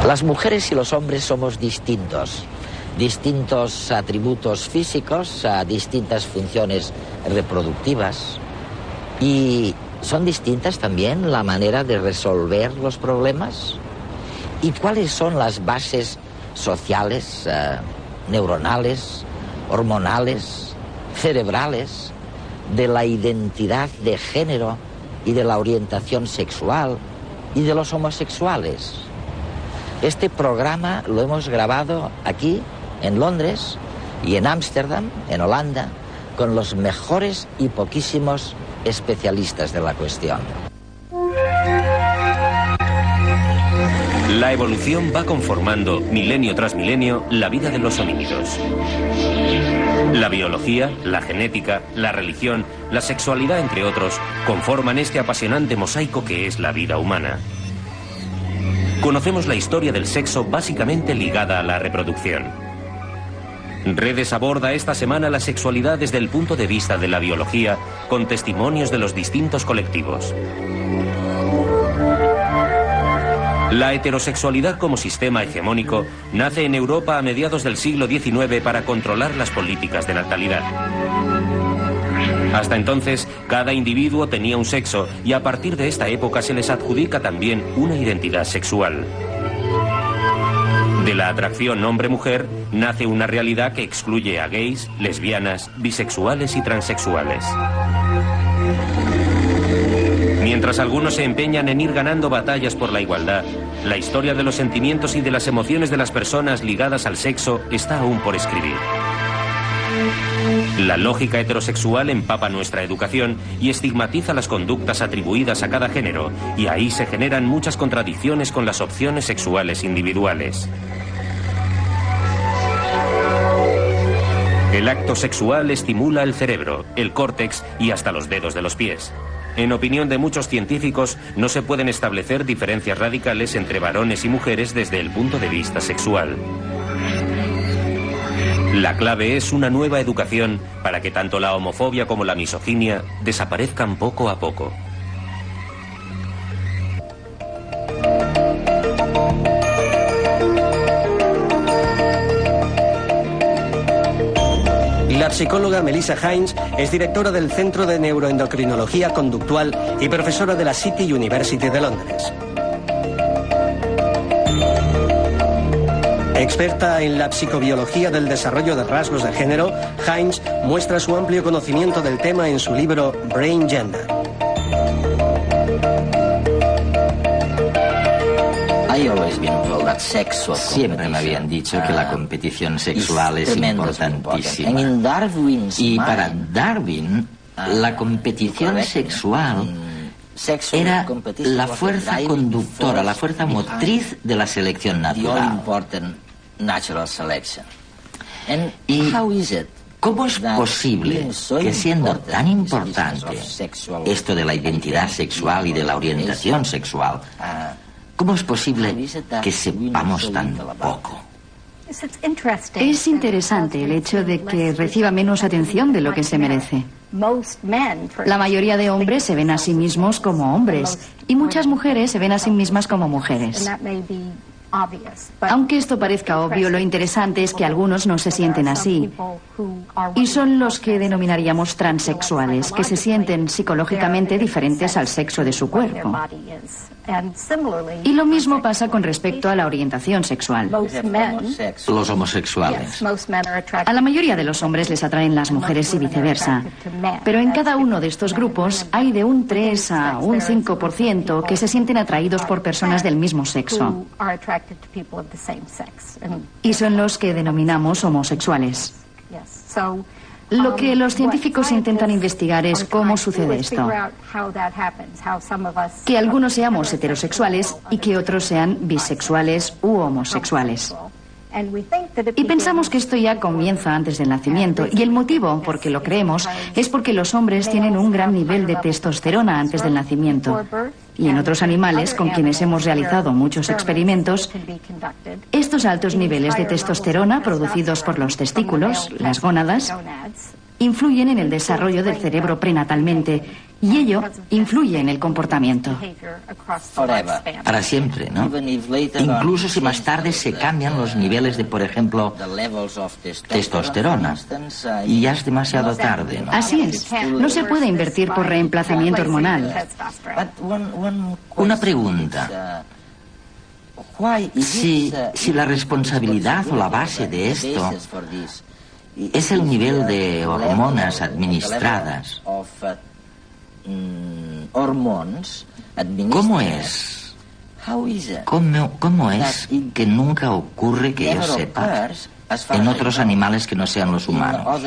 Las mujeres y los hombres somos distintos. Distintos atributos físicos, a distintas funciones reproductivas. Y son distintas también la manera de resolver los problemas. ¿Y cuáles son las bases sociales, neuronales, hormonales, cerebrales, de la identidad de género y de la orientación sexual y de los homosexuales? Este programa lo hemos grabado aquí, en Londres, y en Ámsterdam, en Holanda, con los mejores y poquísimos especialistas de la cuestión. La evolución va conformando, milenio tras milenio, la vida de los homínidos. La biología, la genética, la religión, la sexualidad, entre otros, conforman este apasionante mosaico que es la vida humana. Conocemos la historia del sexo básicamente ligada a la reproducción. Redes aborda esta semana la sexualidad desde el punto de vista de la biología, con testimonios de los distintos colectivos. La heterosexualidad como sistema hegemónico nace en Europa a mediados del siglo XIX para controlar las políticas de natalidad. Hasta entonces, cada individuo tenía un sexo y a partir de esta época se les adjudica también una identidad sexual. De la atracción hombre-mujer nace una realidad que excluye a gays, lesbianas, bisexuales y transexuales. Mientras algunos se empeñan en ir ganando batallas por la igualdad, la historia de los sentimientos y de las emociones de las personas ligadas al sexo está aún por escribir. La lógica heterosexual empapa nuestra educación y estigmatiza las conductas atribuidas a cada género, y ahí se generan muchas contradicciones con las opciones sexuales individuales. El acto sexual estimula el cerebro, el córtex y hasta los dedos de los pies. En opinión de muchos científicos, no se pueden establecer diferencias radicales entre varones y mujeres desde el punto de vista sexual. La clave es una nueva educación para que tanto la homofobia como la misoginia desaparezcan poco a poco. La psicóloga Melissa Hines es directora del Centro de Neuroendocrinología Conductual y profesora de la City University de Londres. Experta en la psicobiología del desarrollo de rasgos de género, Hines muestra su amplio conocimiento del tema en su libro Brain Gender. Siempre me habían dicho que la competición sexual es importantísima. Y para Darwin, la competición sexual era la fuerza conductora, la fuerza motriz de la selección natural. ¿Y cómo es posible que, siendo tan importante esto de la identidad sexual y de la orientación sexual, cómo es posible que sepamos tan poco? Es interesante el hecho de que reciba menos atención de lo que se merece. La mayoría de hombres se ven a sí mismos como hombres y muchas mujeres se ven a sí mismas como mujeres. Aunque esto parezca obvio, lo interesante es que algunos no se sienten así. Y son los que denominaríamos transexuales, que se sienten psicológicamente diferentes al sexo de su cuerpo. Y lo mismo pasa con respecto a la orientación sexual. Los homosexuales. A la mayoría de los hombres les atraen las mujeres y viceversa. Pero en cada uno de estos grupos hay de un 3 a un 5% que se sienten atraídos por personas del mismo sexo. Y son los que denominamos homosexuales. Lo que los científicos intentan investigar es cómo sucede esto. Que algunos seamos heterosexuales y que otros sean bisexuales u homosexuales. Y pensamos que esto ya comienza antes del nacimiento, y el motivo por que lo creemos es porque los hombres tienen un gran nivel de testosterona antes del nacimiento. Y en otros animales con quienes hemos realizado muchos experimentos, estos altos niveles de testosterona producidos por los testículos, las gónadas, influyen en el desarrollo del cerebro prenatalmente Y ello influye en el comportamiento. Para siempre, ¿no? Incluso si más tarde se cambian los niveles de, por ejemplo, testosterona. Y ya es demasiado tarde, ¿no? Así es. No se puede invertir por reemplazamiento hormonal. Una pregunta. Si la responsabilidad o la base de esto es el nivel de hormonas administradas, ¿cómo es? ¿Cómo es que nunca ocurre, que yo sepa, en otros animales que no sean los humanos?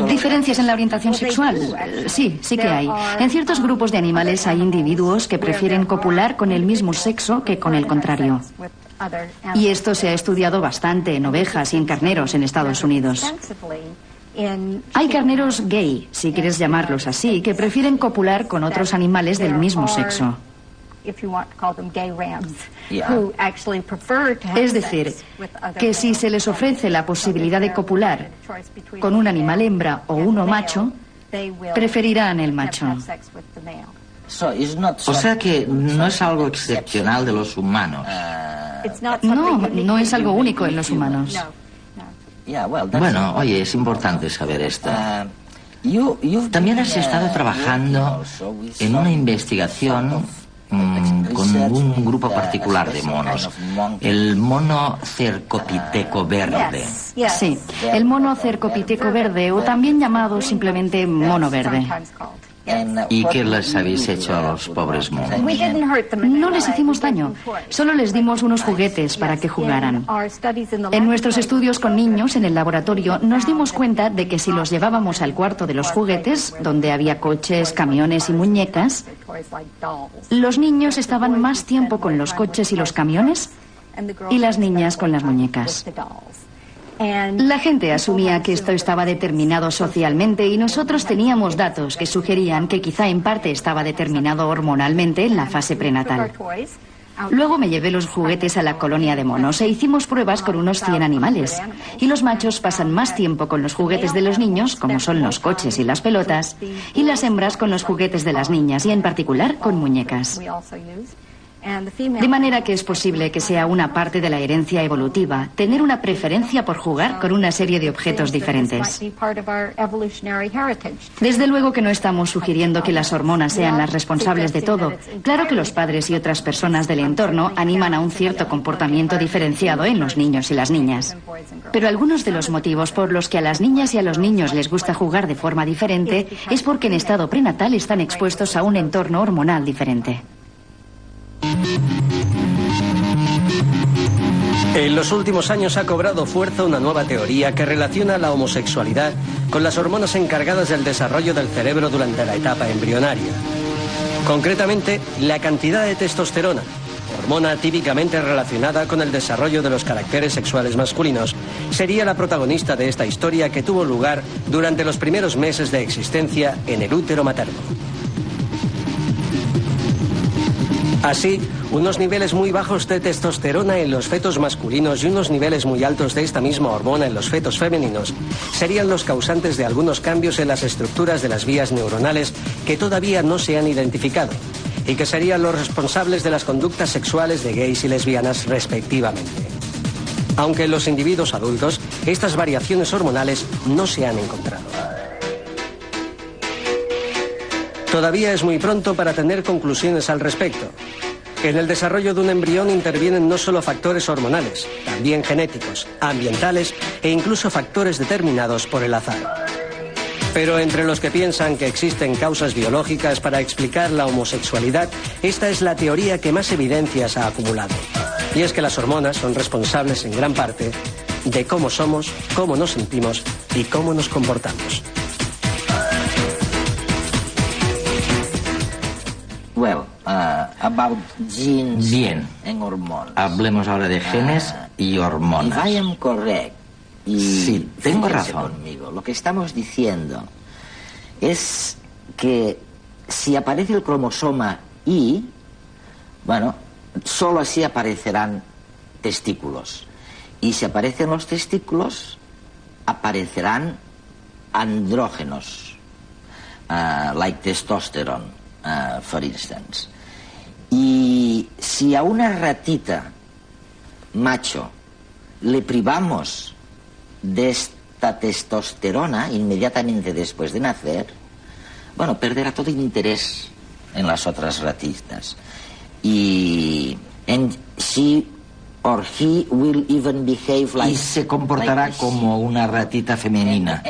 ¿Diferencias en la orientación sexual? Sí que hay. En ciertos grupos de animales hay individuos que prefieren copular con el mismo sexo que con el contrario. Y esto se ha estudiado bastante en ovejas y en carneros en Estados Unidos. Hay carneros gay, si quieres llamarlos así, que prefieren copular con otros animales del mismo sexo. Es decir, que si se les ofrece la posibilidad de copular con un animal hembra o uno macho, preferirán el macho. O sea que no es algo excepcional de los humanos. No es algo único en los humanos. Bueno, oye, es importante saber esto. También has estado trabajando en una investigación con un grupo particular de monos, el mono cercopiteco verde. Sí, el mono cercopiteco verde, o también llamado simplemente mono verde. ¿Y qué les habéis hecho a los pobres monos? No les hicimos daño, solo les dimos unos juguetes para que jugaran. En nuestros estudios con niños en el laboratorio nos dimos cuenta de que si los llevábamos al cuarto de los juguetes, donde había coches, camiones y muñecas, los niños estaban más tiempo con los coches y los camiones y las niñas con las muñecas. La gente asumía que esto estaba determinado socialmente y nosotros teníamos datos que sugerían que quizá en parte estaba determinado hormonalmente en la fase prenatal. Luego me llevé los juguetes a la colonia de monos e hicimos pruebas con unos 100 animales. Y los machos pasan más tiempo con los juguetes de los niños, como son los coches y las pelotas, y las hembras con los juguetes de las niñas y en particular con muñecas. De manera que es posible que sea una parte de la herencia evolutiva, tener una preferencia por jugar con una serie de objetos diferentes. Desde luego que no estamos sugiriendo que las hormonas sean las responsables de todo. Claro que los padres y otras personas del entorno animan a un cierto comportamiento diferenciado en los niños y las niñas. Pero algunos de los motivos por los que a las niñas y a los niños les gusta jugar de forma diferente es porque en estado prenatal están expuestos a un entorno hormonal diferente. En los últimos años ha cobrado fuerza una nueva teoría que relaciona la homosexualidad con las hormonas encargadas del desarrollo del cerebro durante la etapa embrionaria. Concretamente, la cantidad de testosterona, hormona típicamente relacionada con el desarrollo de los caracteres sexuales masculinos, sería la protagonista de esta historia que tuvo lugar durante los primeros meses de existencia en el útero materno. Así, unos niveles muy bajos de testosterona en los fetos masculinos y unos niveles muy altos de esta misma hormona en los fetos femeninos serían los causantes de algunos cambios en las estructuras de las vías neuronales que todavía no se han identificado y que serían los responsables de las conductas sexuales de gays y lesbianas respectivamente. Aunque en los individuos adultos, estas variaciones hormonales no se han encontrado. Todavía es muy pronto para tener conclusiones al respecto. En el desarrollo de un embrión intervienen no solo factores hormonales, también genéticos, ambientales e incluso factores determinados por el azar. Pero entre los que piensan que existen causas biológicas para explicar la homosexualidad, esta es la teoría que más evidencias ha acumulado. Y es que las hormonas son responsables en gran parte de cómo somos, cómo nos sentimos y cómo nos comportamos. Bien, hablemos ahora de genes y hormonas. Sí, tengo razón. Conmigo. Lo que estamos diciendo es que si aparece el cromosoma Y, bueno, solo así aparecerán testículos. Y si aparecen los testículos, aparecerán andrógenos, like testosterone, for instance. Y si a una ratita macho le privamos de esta testosterona inmediatamente después de nacer, bueno, perderá todo interés en las otras ratitas. Y she or he will even behave like, y se comportará como una ratita femenina.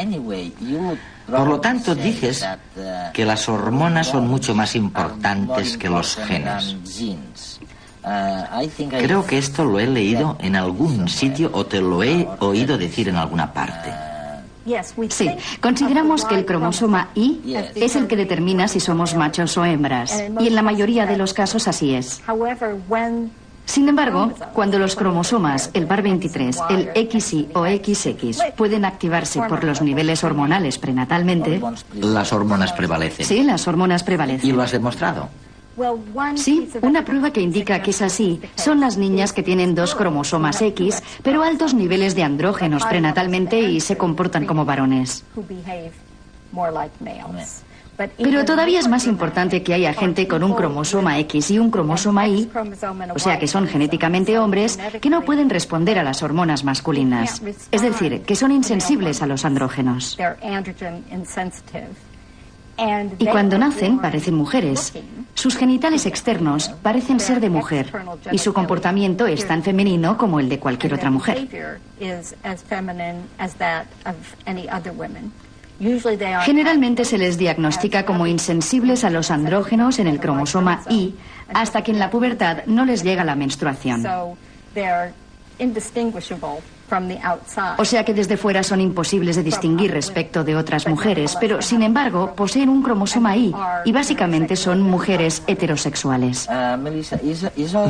Por lo tanto, dices que las hormonas son mucho más importantes que los genes. Creo que esto lo he leído en algún sitio o te lo he oído decir en alguna parte. Sí, consideramos que el cromosoma Y es el que determina si somos machos o hembras, y en la mayoría de los casos así es. Sin embargo, cuando los cromosomas, el par 23, el XY o XX, pueden activarse por los niveles hormonales prenatalmente... Las hormonas prevalecen. Sí, las hormonas prevalecen. ¿Y lo has demostrado? Sí, una prueba que indica que es así son las niñas que tienen 2 cromosomas X, pero altos niveles de andrógenos prenatalmente y se comportan como varones. Pero todavía es más importante que haya gente con un cromosoma X y un cromosoma Y, o sea que son genéticamente hombres, que no pueden responder a las hormonas masculinas. Es decir, que son insensibles a los andrógenos. Y cuando nacen parecen mujeres. Sus genitales externos parecen ser de mujer y su comportamiento es tan femenino como el de cualquier otra mujer. Generalmente se les diagnostica como insensibles a los andrógenos en el cromosoma Y hasta que en la pubertad no les llega la menstruación. O sea que desde fuera son imposibles de distinguir respecto de otras mujeres, pero sin embargo poseen un cromosoma Y y básicamente son mujeres heterosexuales.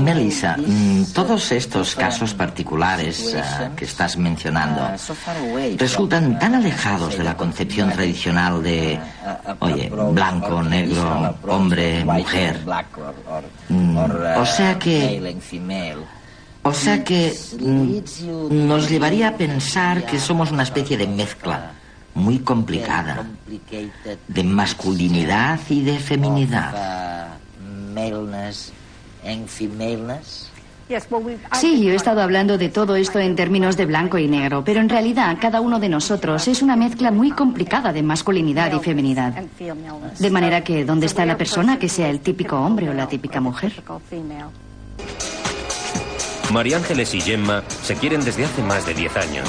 Melissa, todos estos casos particulares que estás mencionando resultan tan alejados de la concepción tradicional de, oye, blanco, negro, hombre, mujer. O sea que nos llevaría a pensar que somos una especie de mezcla muy complicada de masculinidad y de feminidad. Sí, yo he estado hablando de todo esto en términos de blanco y negro, pero en realidad cada uno de nosotros es una mezcla muy complicada de masculinidad y feminidad. De manera que, ¿dónde está la persona que sea el típico hombre o la típica mujer? María Ángeles y Gemma se quieren desde hace más de 10 años.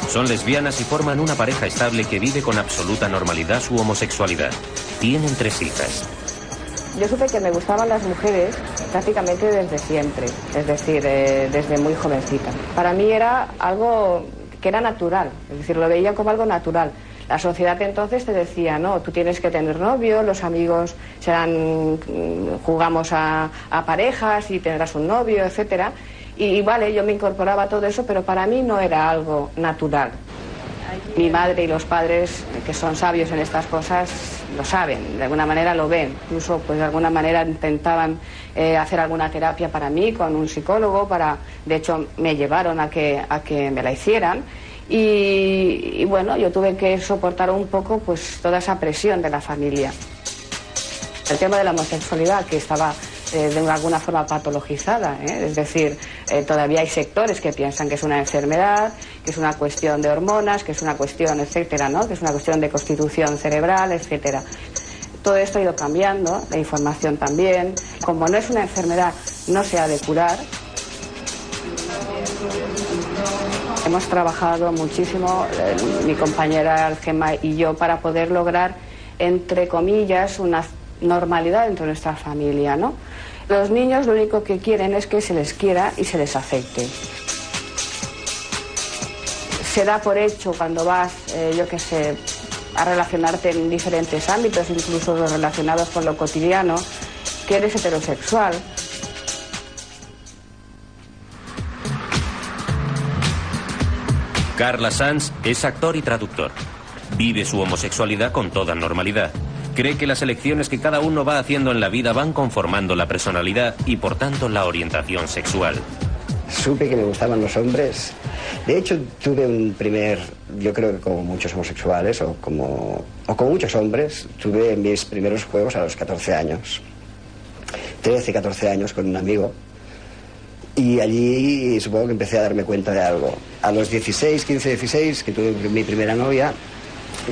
Son lesbianas y forman una pareja estable que vive con absoluta normalidad su homosexualidad. Tienen 3 hijas. Yo supe que me gustaban las mujeres prácticamente desde siempre, es decir, desde muy jovencita. Para mí era algo que era natural, es decir, lo veía como algo natural. La sociedad entonces te decía, no, tú tienes que tener novio, los amigos jugamos a parejas y tendrás un novio, etcétera. Y vale, yo me incorporaba a todo eso, pero para mí no era algo natural. Mi madre y los padres, que son sabios en estas cosas, lo saben, de alguna manera lo ven. Incluso, pues de alguna manera intentaban hacer alguna terapia para mí con un psicólogo, de hecho me llevaron a que me la hicieran. Y bueno, yo tuve que soportar un poco pues toda esa presión de la familia. El tema de la homosexualidad, que estaba de alguna forma patologizada, es decir, todavía hay sectores que piensan que es una enfermedad, que es una cuestión de hormonas, que es una cuestión, etcétera, ¿no? Que es una cuestión de constitución cerebral, etcétera. Todo esto ha ido cambiando, la información también. Como no es una enfermedad, no se ha de curar. Hemos trabajado muchísimo, mi compañera Gemma y yo, para poder lograr, entre comillas, una normalidad dentro de nuestra familia, ¿no? Los niños lo único que quieren es que se les quiera y se les acepte. Se da por hecho cuando vas, yo qué sé, a relacionarte en diferentes ámbitos, incluso los relacionados con lo cotidiano, que eres heterosexual. Carla Sanz es actor y traductor. Vive su homosexualidad con toda normalidad. Cree que las elecciones que cada uno va haciendo en la vida van conformando la personalidad y por tanto la orientación sexual. supe que me gustaban los hombres. De hecho, tuve un primer, yo creo que como muchos homosexuales o como muchos hombres, tuve mis primeros juegos a los 14 años. 13, 14 años con un amigo. Y allí supongo que empecé a darme cuenta de algo. A los 16, 15, 16, que tuve mi primera novia,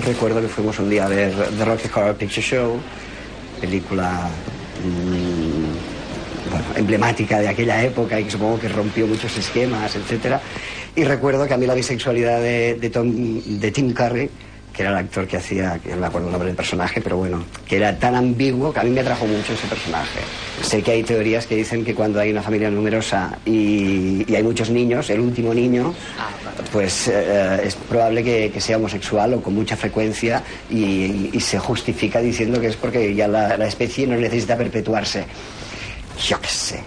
recuerdo que fuimos un día a ver The Rocky Horror Picture Show, película emblemática de aquella época y que supongo que rompió muchos esquemas, etc. Y recuerdo que a mí la bisexualidad de Tim Curry, que era el actor que hacía, que no me acuerdo el nombre del personaje, pero bueno, que era tan ambiguo que a mí me atrajo mucho ese personaje. Sé que hay teorías que dicen que cuando hay una familia numerosa y hay muchos niños, el último niño, pues es probable que sea homosexual o con mucha frecuencia y se justifica diciendo que es porque ya la especie no necesita perpetuarse. Yo qué sé.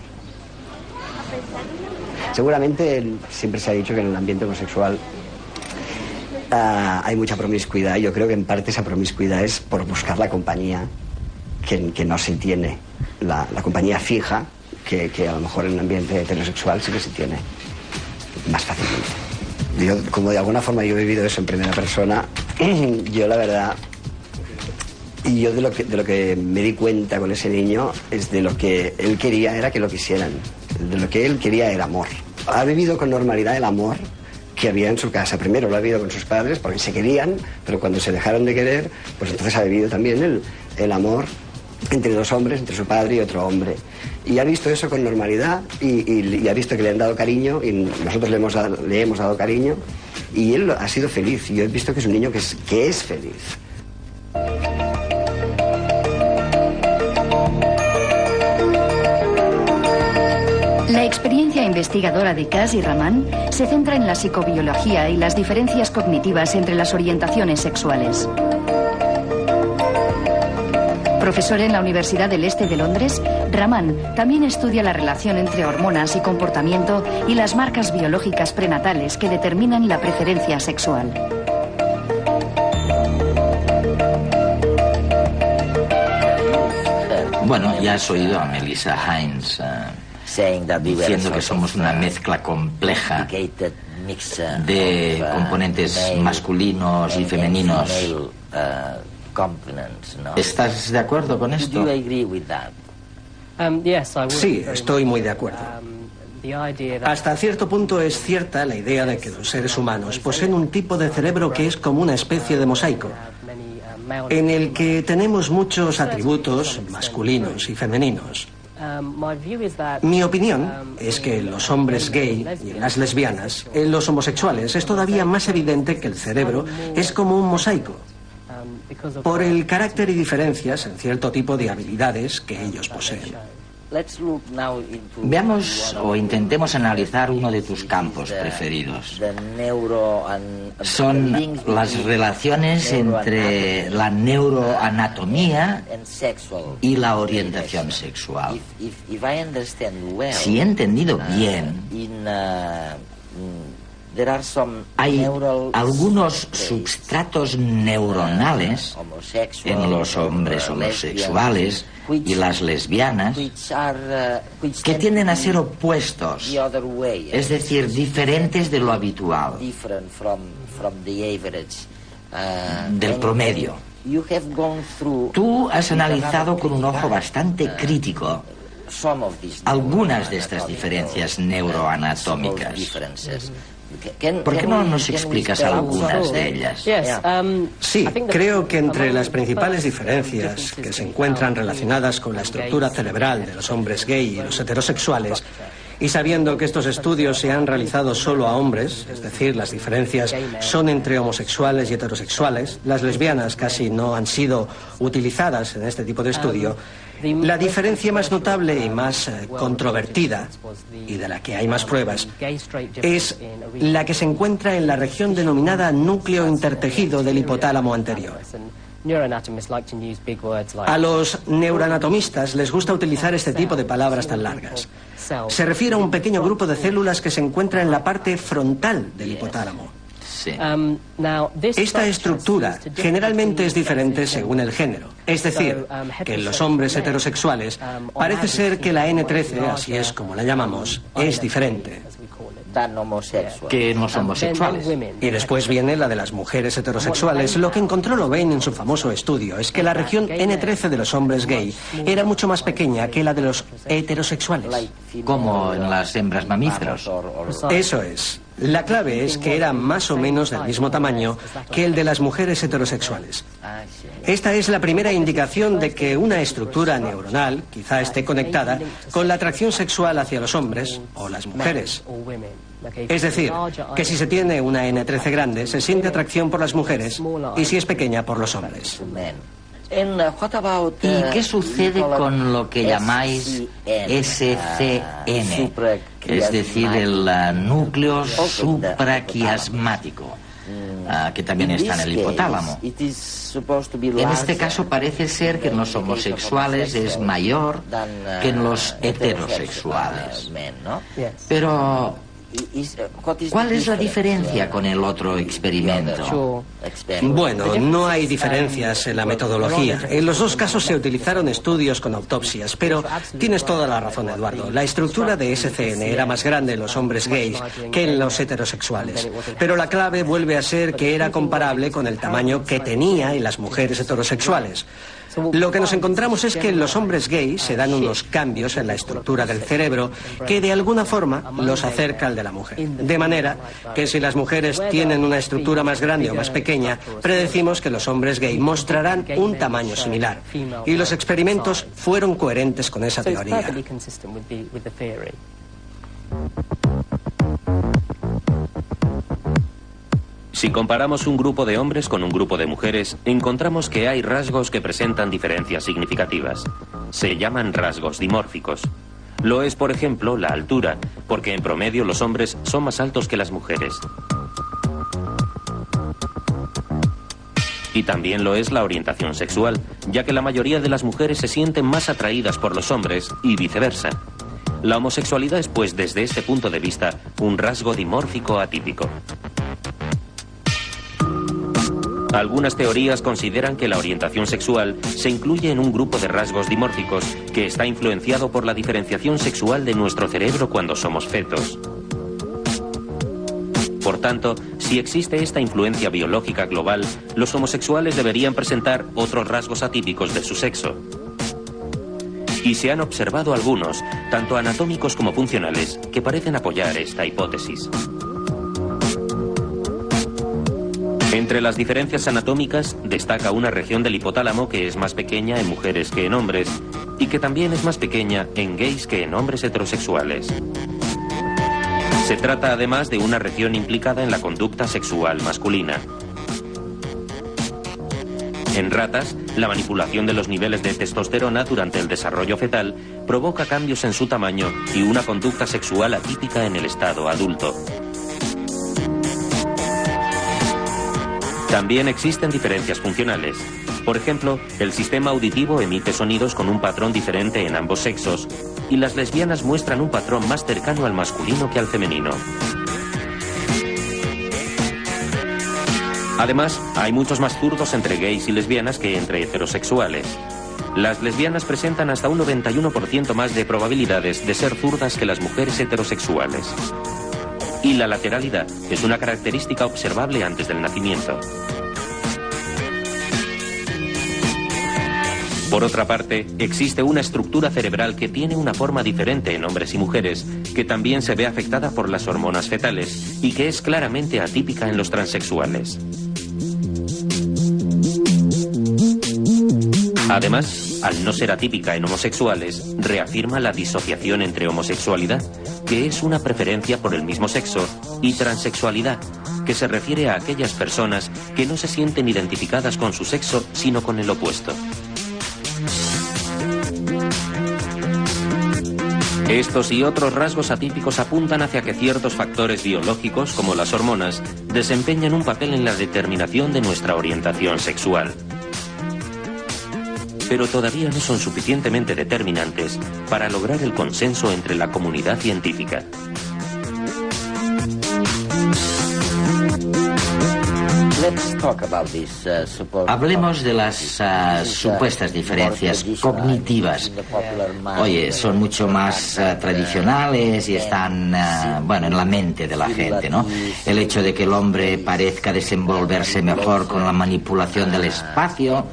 Seguramente siempre se ha dicho que en el ambiente homosexual hay mucha promiscuidad. Yo creo que en parte esa promiscuidad es por buscar la compañía que no se tiene, la compañía fija, que a lo mejor en un ambiente heterosexual sí que se tiene más fácilmente. Yo, como de alguna forma yo he vivido eso en primera persona, yo la verdad, y yo de lo que me di cuenta con ese niño es de lo que él quería era que lo quisieran, de lo que él quería era amor. Ha vivido con normalidad el amor que había en su casa. Primero lo ha vivido con sus padres porque se querían, pero cuando se dejaron de querer, pues entonces ha vivido también el amor entre dos hombres, entre su padre y otro hombre. Y ha visto eso con normalidad y ha visto que le han dado cariño y nosotros le hemos dado cariño y él ha sido feliz. Y yo he visto que es un niño que es feliz. La experiencia investigadora de Kaz y Rahman se centra en la psicobiología y las diferencias cognitivas entre las orientaciones sexuales. Profesor en la Universidad del Este de Londres, Rahman también estudia la relación entre hormonas y comportamiento y las marcas biológicas prenatales que determinan la preferencia sexual. Bueno, ya has oído a Melissa Hines diciendo que somos una mezcla compleja de componentes masculinos y femeninos. ¿Estás de acuerdo con esto? Sí, estoy muy de acuerdo. Hasta cierto punto es cierta la idea de que los seres humanos poseen un tipo de cerebro que es como una especie de mosaico, en el que tenemos muchos atributos masculinos y femeninos. Mi opinión es que en los hombres gay y en las lesbianas, en los homosexuales, es todavía más evidente que el cerebro es como un mosaico, por el carácter y diferencias en cierto tipo de habilidades que ellos poseen. Veamos o intentemos analizar uno de tus campos preferidos. Son las relaciones entre la neuroanatomía y la orientación sexual. Si he entendido bien, hay algunos substratos neuronales en los hombres homosexuales y las lesbianas que tienden a ser opuestos, es decir, diferentes de lo habitual, del promedio. Tú has analizado con un ojo bastante crítico algunas de estas diferencias neuroanatómicas. ¿Por qué no nos explicas algunas de ellas? Sí, creo que entre las principales diferencias que se encuentran relacionadas con la estructura cerebral de los hombres gay y los heterosexuales, y sabiendo que estos estudios se han realizado solo a hombres, es decir, las diferencias son entre homosexuales y heterosexuales, las lesbianas casi no han sido utilizadas en este tipo de estudio, la diferencia más notable y más controvertida, y de la que hay más pruebas, es la que se encuentra en la región denominada núcleo intertejido del hipotálamo anterior. A los neuroanatomistas les gusta utilizar este tipo de palabras tan largas. Se refiere a un pequeño grupo de células que se encuentra en la parte frontal del hipotálamo. Sí. Esta estructura generalmente es diferente según el género. Es decir, que en los hombres heterosexuales parece ser que la N13, así es como la llamamos, es diferente. que en los homosexuales. Y después viene la de las mujeres heterosexuales. Lo que encontró Louvain en su famoso estudio es que la región N13 de los hombres gay era mucho más pequeña que la de los heterosexuales. Como en las hembras mamíferos. Eso es. La clave es que era más o menos del mismo tamaño que el de las mujeres heterosexuales. Esta es la primera indicación de que una estructura neuronal quizá esté conectada con la atracción sexual hacia los hombres o las mujeres. Es decir, que si se tiene una N13 grande, se siente atracción por las mujeres y si es pequeña por los hombres. ¿Y qué sucede con lo que llamáis SCN? Es decir, el núcleo supraquiasmático, que también está en el hipotálamo. En este caso parece ser que en los homosexuales es mayor que en los heterosexuales. Pero ¿cuál es la diferencia con el otro experimento? Bueno, no hay diferencias en la metodología. En los dos casos se utilizaron estudios con autopsias, pero tienes toda la razón, Eduardo. La estructura de SCN era más grande en los hombres gays que en los heterosexuales. Pero la clave vuelve a ser que era comparable con el tamaño que tenía en las mujeres heterosexuales. Lo que nos encontramos es que en los hombres gays se dan unos cambios en la estructura del cerebro que de alguna forma los acerca al de la mujer. De manera que si las mujeres tienen una estructura más grande o más pequeña, predecimos que los hombres gay mostrarán un tamaño similar. Y los experimentos fueron coherentes con esa teoría. Si comparamos un grupo de hombres con un grupo de mujeres, encontramos que hay rasgos que presentan diferencias significativas. Se llaman rasgos dimórficos. Lo es, por ejemplo, la altura, porque en promedio los hombres son más altos que las mujeres. Y también lo es la orientación sexual, ya que la mayoría de las mujeres se sienten más atraídas por los hombres y viceversa. La homosexualidad es, pues, desde este punto de vista, un rasgo dimórfico atípico. Algunas teorías consideran que la orientación sexual se incluye en un grupo de rasgos dimórficos que está influenciado por la diferenciación sexual de nuestro cerebro cuando somos fetos. Por tanto, si existe esta influencia biológica global, los homosexuales deberían presentar otros rasgos atípicos de su sexo. Y se han observado algunos, tanto anatómicos como funcionales, que parecen apoyar esta hipótesis. Entre las diferencias anatómicas destaca una región del hipotálamo que es más pequeña en mujeres que en hombres y que también es más pequeña en gays que en hombres heterosexuales. Se trata además de una región implicada en la conducta sexual masculina. En ratas, la manipulación de los niveles de testosterona durante el desarrollo fetal provoca cambios en su tamaño y una conducta sexual atípica en el estado adulto. También existen diferencias funcionales. Por ejemplo, el sistema auditivo emite sonidos con un patrón diferente en ambos sexos, y las lesbianas muestran un patrón más cercano al masculino que al femenino. Además, hay muchos más zurdos entre gays y lesbianas que entre heterosexuales. Las lesbianas presentan hasta un 91% más de probabilidades de ser zurdas que las mujeres heterosexuales. Y la lateralidad es una característica observable antes del nacimiento. Por otra parte, existe una estructura cerebral que tiene una forma diferente en hombres y mujeres, que también se ve afectada por las hormonas fetales y que es claramente atípica en los transexuales. Además, al no ser atípica en homosexuales, reafirma la disociación entre homosexualidad, que es una preferencia por el mismo sexo, y transexualidad, que se refiere a aquellas personas que no se sienten identificadas con su sexo, sino con el opuesto. Estos y otros rasgos atípicos apuntan hacia que ciertos factores biológicos, como las hormonas, desempeñan un papel en la determinación de nuestra orientación sexual. Pero todavía no son suficientemente determinantes para lograr el consenso entre la comunidad científica. Hablemos de las supuestas diferencias cognitivas. Oye, son mucho más tradicionales y están, bueno, en la mente de la gente, ¿no? El hecho de que el hombre parezca desenvolverse mejor con la manipulación del espacio,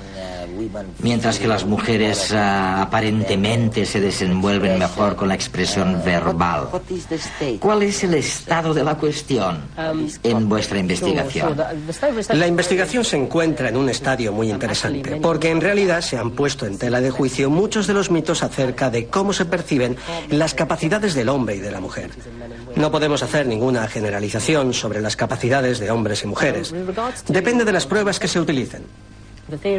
mientras que las mujeres aparentemente se desenvuelven mejor con la expresión verbal. ¿Cuál es el estado de la cuestión en vuestra investigación? La investigación se encuentra en un estadio muy interesante, porque en realidad se han puesto en tela de juicio muchos de los mitos acerca de cómo se perciben las capacidades del hombre y de la mujer. No podemos hacer ninguna generalización sobre las capacidades de hombres y mujeres. Depende de las pruebas que se utilicen.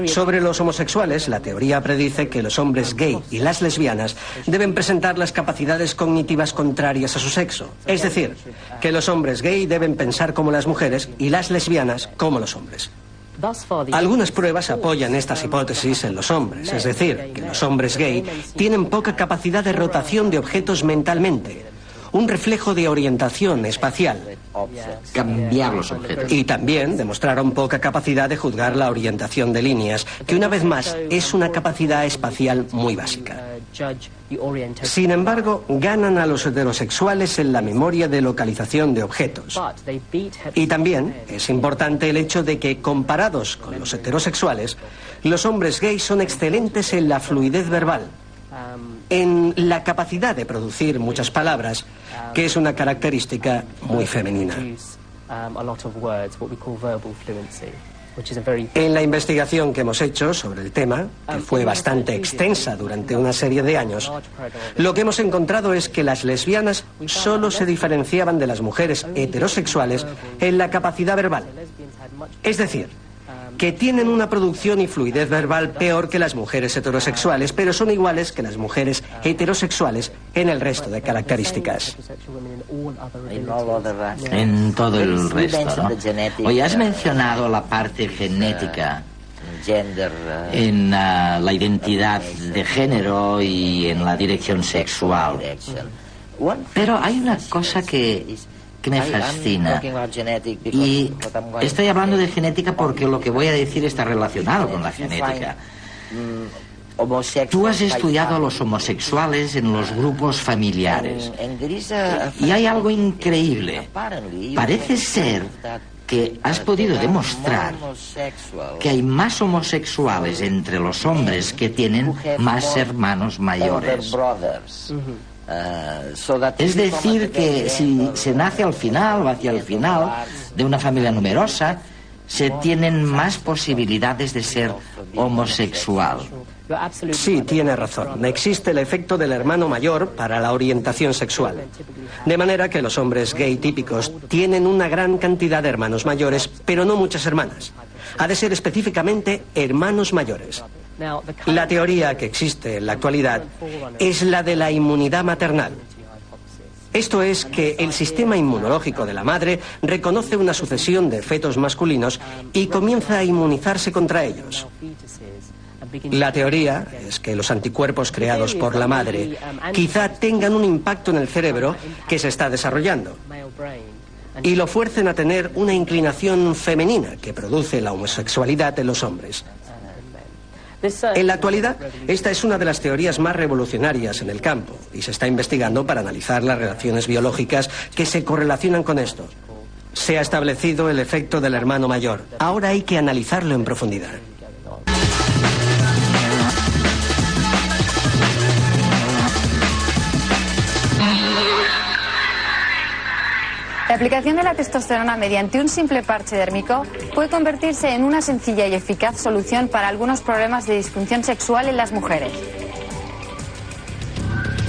Sobre los homosexuales, la teoría predice que los hombres gay y las lesbianas deben presentar las capacidades cognitivas contrarias a su sexo. Es decir, que los hombres gay deben pensar como las mujeres y las lesbianas como los hombres. Algunas pruebas apoyan estas hipótesis en los hombres, es decir, que los hombres gay tienen poca capacidad de rotación de objetos mentalmente, un reflejo de orientación espacial. Cambiar los objetos. Y también demostraron poca capacidad de juzgar la orientación de líneas, que una vez más es una capacidad espacial muy básica. Sin embargo, ganan a los heterosexuales en la memoria de localización de objetos. Y también es importante el hecho de que, comparados con los heterosexuales, los hombres gays son excelentes en la fluidez verbal, en la capacidad de producir muchas palabras, que es una característica muy femenina. En la investigación que hemos hecho sobre el tema, que fue bastante extensa durante una serie de años, lo que hemos encontrado es que las lesbianas solo se diferenciaban de las mujeres heterosexuales en la capacidad verbal. Es decir, que tienen una producción y fluidez verbal peor que las mujeres heterosexuales, pero son iguales que las mujeres heterosexuales en el resto de características. En todo el resto, ¿no? Hoy has mencionado la parte genética en la identidad de género y en la dirección sexual. Pero hay una cosa que me fascina, y estoy hablando de genética porque lo que voy a decir está relacionado con la genética. Tú has estudiado a los homosexuales en los grupos familiares y hay algo increíble. Parece ser que has podido demostrar que hay más homosexuales entre los hombres que tienen más hermanos mayores. Es decir, que si se nace al final o hacia el final de una familia numerosa, se tienen más posibilidades de ser homosexual. Sí, tiene razón. Existe el efecto del hermano mayor para la orientación sexual. De manera que los hombres gay típicos tienen una gran cantidad de hermanos mayores, pero no muchas hermanas. Ha de ser específicamente hermanos mayores. La teoría que existe en la actualidad es la de la inmunidad maternal. Esto es que el sistema inmunológico de la madre reconoce una sucesión de fetos masculinos y comienza a inmunizarse contra ellos. La teoría es que los anticuerpos creados por la madre quizá tengan un impacto en el cerebro que se está desarrollando y lo fuercen a tener una inclinación femenina que produce la homosexualidad en los hombres. En la actualidad, esta es una de las teorías más revolucionarias en el campo y se está investigando para analizar las relaciones biológicas que se correlacionan con esto. Se ha establecido el efecto del hermano mayor. Ahora hay que analizarlo en profundidad. La aplicación de la testosterona mediante un simple parche dérmico puede convertirse en una sencilla y eficaz solución para algunos problemas de disfunción sexual en las mujeres.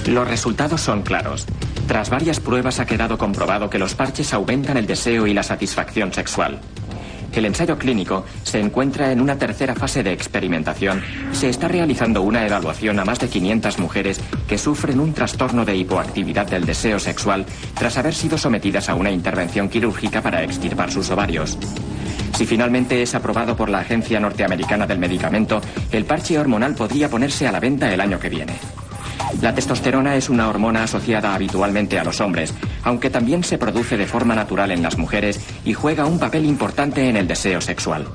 Los resultados son claros. Tras varias pruebas ha quedado comprobado que los parches aumentan el deseo y la satisfacción sexual. El ensayo clínico se encuentra en una tercera fase de experimentación. Se está realizando una evaluación a más de 500 mujeres que sufren un trastorno de hipoactividad del deseo sexual tras haber sido sometidas a una intervención quirúrgica para extirpar sus ovarios. Si finalmente es aprobado por la Agencia Norteamericana del Medicamento, el parche hormonal podría ponerse a la venta el año que viene. La testosterona es una hormona asociada habitualmente a los hombres, aunque también se produce de forma natural en las mujeres y juega un papel importante en el deseo sexual.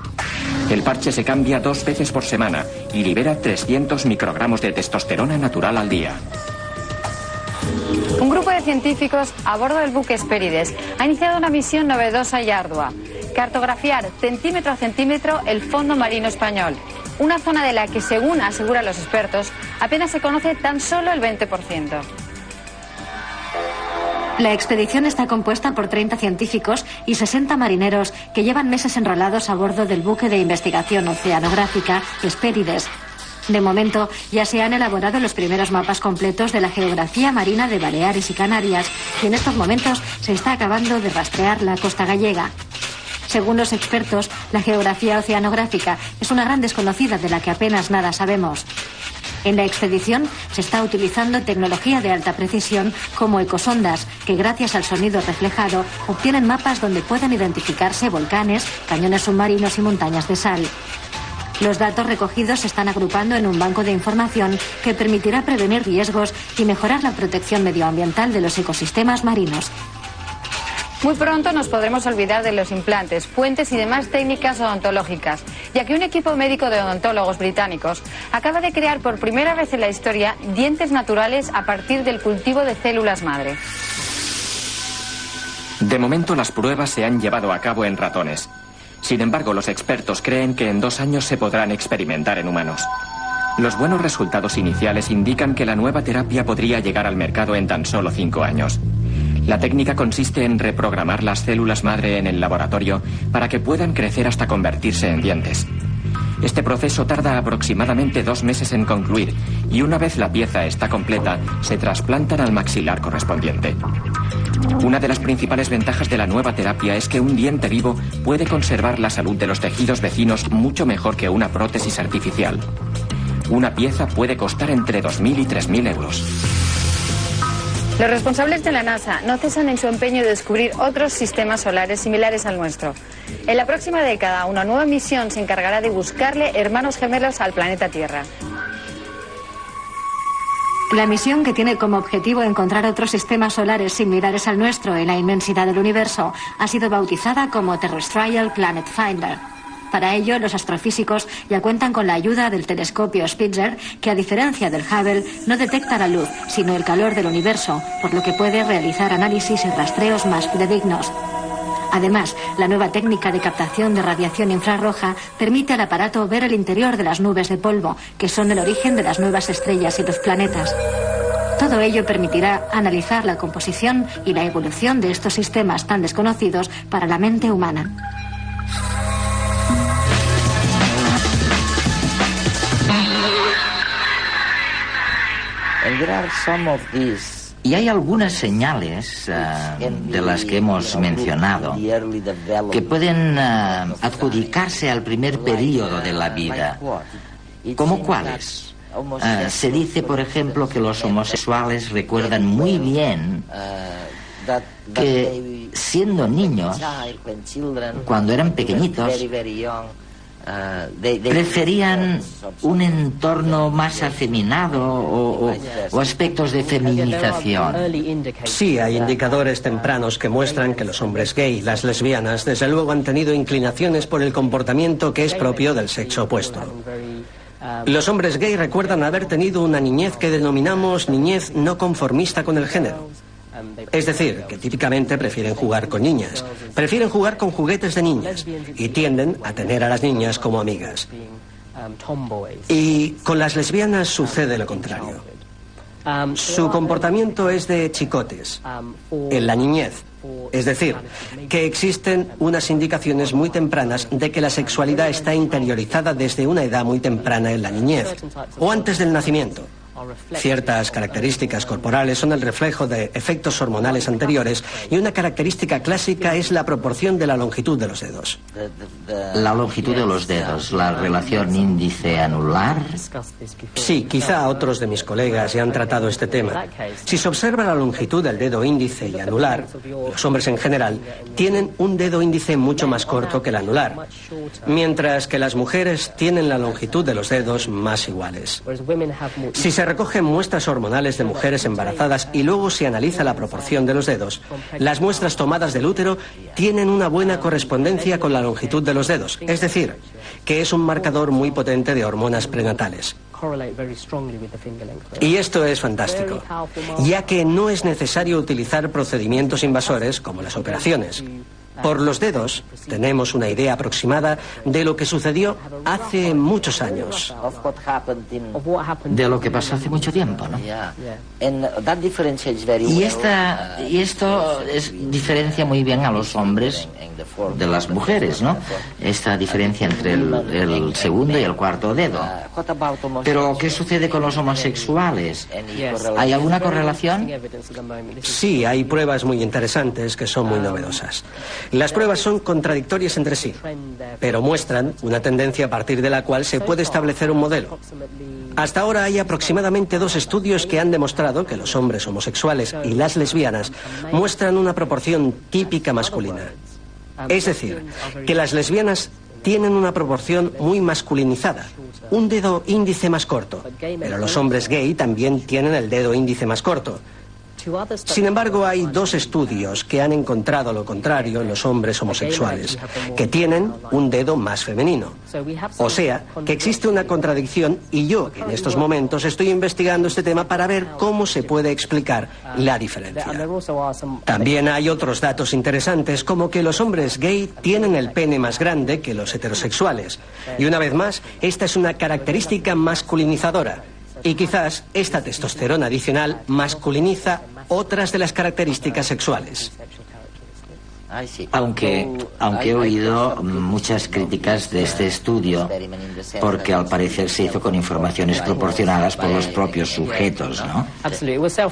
El parche se cambia 2 veces por semana y libera 300 microgramos de testosterona natural al día. Un grupo de científicos a bordo del buque Hespérides ha iniciado una misión novedosa y ardua: cartografiar centímetro a centímetro el fondo marino español, una zona de la que, según aseguran los expertos, apenas se conoce tan solo el 20%. La expedición está compuesta por 30 científicos y 60 marineros que llevan meses enrolados a bordo del buque de investigación oceanográfica Hespérides. De momento, ya se han elaborado los primeros mapas completos de la geografía marina de Baleares y Canarias, y en estos momentos se está acabando de rastrear la costa gallega. Según los expertos, la geografía oceanográfica es una gran desconocida de la que apenas nada sabemos. En la expedición se está utilizando tecnología de alta precisión como ecosondas, que gracias al sonido reflejado obtienen mapas donde pueden identificarse volcanes, cañones submarinos y montañas de sal. Los datos recogidos se están agrupando en un banco de información que permitirá prevenir riesgos y mejorar la protección medioambiental de los ecosistemas marinos. Muy pronto nos podremos olvidar de los implantes, puentes y demás técnicas odontológicas, ya que un equipo médico de odontólogos británicos acaba de crear por primera vez en la historia dientes naturales a partir del cultivo de células madre. De momento, las pruebas se han llevado a cabo en ratones. Sin embargo, los expertos creen que en 2 años se podrán experimentar en humanos. Los buenos resultados iniciales indican que la nueva terapia podría llegar al mercado en tan solo 5 años. La técnica consiste en reprogramar las células madre en el laboratorio para que puedan crecer hasta convertirse en dientes. Este proceso tarda aproximadamente 2 meses en concluir y una vez la pieza está completa, se trasplantan al maxilar correspondiente. Una de las principales ventajas de la nueva terapia es que un diente vivo puede conservar la salud de los tejidos vecinos mucho mejor que una prótesis artificial. Una pieza puede costar entre 2.000 y 3.000 euros. Los responsables de la NASA no cesan en su empeño de descubrir otros sistemas solares similares al nuestro. En la próxima década, una nueva misión se encargará de buscarle hermanos gemelos al planeta Tierra. La misión, que tiene como objetivo encontrar otros sistemas solares similares al nuestro en la inmensidad del universo, ha sido bautizada como Terrestrial Planet Finder. Para ello, los astrofísicos ya cuentan con la ayuda del telescopio Spitzer, que a diferencia del Hubble no detecta la luz, sino el calor del universo, por lo que puede realizar análisis y rastreos más fidedignos. Además, la nueva técnica de captación de radiación infrarroja permite al aparato ver el interior de las nubes de polvo, que son el origen de las nuevas estrellas y los planetas. Todo ello permitirá analizar la composición y la evolución de estos sistemas tan desconocidos para la mente humana. Y hay algunas señales de las que hemos mencionado que pueden adjudicarse al primer periodo de la vida. ¿Cómo cuáles? Se dice, por ejemplo, que los homosexuales recuerdan muy bien que siendo niños, cuando eran pequeñitos, preferían un entorno más afeminado o aspectos de feminización. Sí, hay indicadores tempranos que muestran que los hombres gay y las lesbianas desde luego han tenido inclinaciones por el comportamiento que es propio del sexo opuesto. Los hombres gay recuerdan haber tenido una niñez que denominamos niñez no conformista con el género. Es decir, que típicamente prefieren jugar con niñas, prefieren jugar con juguetes de niñas y tienden a tener a las niñas como amigas. Y con las lesbianas sucede lo contrario. Su comportamiento es de chicotes, en la niñez. Es decir, que existen unas indicaciones muy tempranas de que la sexualidad está interiorizada desde una edad muy temprana en la niñez, o antes del nacimiento. Ciertas características corporales son el reflejo de efectos hormonales anteriores y una característica clásica es la proporción de la longitud de los dedos. La longitud de los dedos, la relación índice-anular. Sí, quizá otros de mis colegas ya han tratado este tema. Si se observa la longitud del dedo índice y anular, los hombres en general tienen un dedo índice mucho más corto que el anular, mientras que las mujeres tienen la longitud de los dedos más iguales. Si se se recogen muestras hormonales de mujeres embarazadas y luego se analiza la proporción de los dedos, las muestras tomadas del útero tienen una buena correspondencia con la longitud de los dedos, es decir, que es un marcador muy potente de hormonas prenatales. Y esto es fantástico, ya que no es necesario utilizar procedimientos invasores como las operaciones. Por los dedos tenemos una idea aproximada de lo que sucedió hace muchos años. De lo que pasó hace mucho tiempo, ¿no? Y esto diferencia muy bien a los hombres de las mujeres, ¿no? Esta diferencia entre el segundo y el cuarto dedo. Pero, ¿qué sucede con los homosexuales? ¿Hay alguna correlación? Sí, hay pruebas muy interesantes que son muy novedosas. Las pruebas son contradictorias entre sí, pero muestran una tendencia a partir de la cual se puede establecer un modelo. Hasta ahora hay aproximadamente 2 estudios que han demostrado que los hombres homosexuales y las lesbianas muestran una proporción típica masculina. Es decir, que las lesbianas tienen una proporción muy masculinizada, un dedo índice más corto, pero los hombres gay también tienen el dedo índice más corto. Sin embargo, hay 2 estudios que han encontrado lo contrario en los hombres homosexuales, que tienen un dedo más femenino. O sea, que existe una contradicción y yo en estos momentos estoy investigando este tema para ver cómo se puede explicar la diferencia. También hay otros datos interesantes, como que los hombres gay tienen el pene más grande que los heterosexuales. Y una vez más, esta es una característica masculinizadora. Y quizás esta testosterona adicional masculiniza otras de las características sexuales. Aunque he oído muchas críticas de este estudio, porque al parecer se hizo con informaciones proporcionadas por los propios sujetos, ¿no?